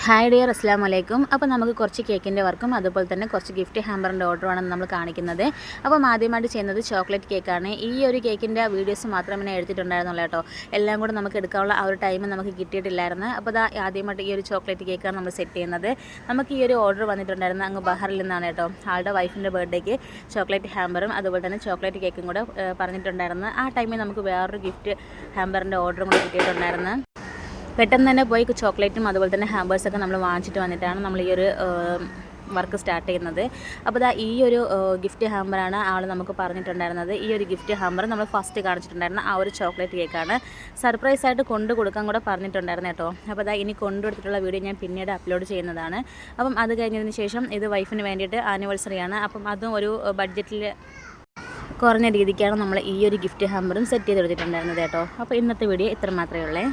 Hi dear, അസ്സലാമു അലൈക്കും. അപ്പോൾ നമുക്ക് കുറച്ച് കേക്കിൻ്റെ വർക്കും അതുപോലെ തന്നെ കുറച്ച് ഗിഫ്റ്റ് ഹാമ്പറിൻ്റെ ഓർഡറുമാണ് നമ്മൾ കാണിക്കുന്നത്. അപ്പം ആദ്യമായിട്ട് ചെയ്യുന്നത് ചോക്ലേറ്റ് കേക്കാണ്. ഈ ഒരു കേക്കിൻ്റെ വീഡിയോസ് മാത്രമേ എടുത്തിട്ടുണ്ടായിരുന്നുള്ളൂ കേട്ടോ. എല്ലാം കൂടെ നമുക്ക് എടുക്കാനുള്ള ആ ഒരു ടൈം നമുക്ക് കിട്ടിയിട്ടില്ലായിരുന്നു. അപ്പോൾ ആദ്യമായിട്ട് ഈ ഒരു ചോക്ലേറ്റ് കേക്കാണ് നമ്മൾ സെറ്റ് ചെയ്യുന്നത്. നമുക്ക് ഈ ഒരു ഓർഡർ വന്നിട്ടുണ്ടായിരുന്നത് അങ്ങ് ബഹറിൽ നിന്നാണ് കേട്ടോ. ആളുടെ വൈഫിൻ്റെ ബർത്ത്ഡേക്ക് ചോക്ലേറ്റ് ഹാമ്പറും അതുപോലെ തന്നെ ചോക്ലേറ്റ് കേക്കും കൂടെ പറഞ്ഞിട്ടുണ്ടായിരുന്നു. ആ ടൈമിൽ നമുക്ക് വേറൊരു ഗിഫ്റ്റ് ഹാമ്പറിൻ്റെ ഓർഡറും കൂടെ കിട്ടിയിട്ടുണ്ടായിരുന്നു. പെട്ടെന്ന് തന്നെ പോയി ചോക്ലേറ്റും അതുപോലെ തന്നെ ഹാമ്പേഴ്സൊക്കെ നമ്മൾ വാങ്ങിച്ചിട്ട് വന്നിട്ടാണ് നമ്മൾ ഈ ഒരു വർക്ക് സ്റ്റാർട്ട് ചെയ്യുന്നത്. അപ്പോൾ ഈ ഒരു ഗിഫ്റ്റ് ഹാമ്പറാണ് ആൾ നമുക്ക് പറഞ്ഞിട്ടുണ്ടായിരുന്നത്. ഈ ഒരു ഗിഫ്റ്റ് ഹാമ്പർ നമ്മൾ ഫസ്റ്റ് കാണിച്ചിട്ടുണ്ടായിരുന്ന ആ ഒരു ചോക്ലേറ്റ് കേക്കാണ്. സർപ്രൈസായിട്ട് കൊണ്ടു കൊടുക്കാൻ കൂടെ പറഞ്ഞിട്ടുണ്ടായിരുന്നു കേട്ടോ. അപ്പോൾ ഇനി കൊണ്ടുകൊടുത്തിട്ടുള്ള വീഡിയോ ഞാൻ പിന്നീട് അപ്ലോഡ് ചെയ്യുന്നതാണ്. അപ്പം അത് കഴിഞ്ഞതിന് ശേഷം ഇത് വൈഫിന് വേണ്ടിയിട്ട് ആനിവേഴ്സറിയാണ്. അപ്പം അതും ഒരു ബഡ്ജറ്റിൽ കുറഞ്ഞ രീതിക്കാണ് നമ്മൾ ഈ ഒരു ഗിഫ്റ്റ് ഹാമ്പറും സെറ്റ് ചെയ്തെടുത്തിട്ടുണ്ടായിരുന്നത് കേട്ടോ. അപ്പോൾ ഇന്നത്തെ വീഡിയോ ഇത്ര മാത്രമേ ഉള്ളൂ.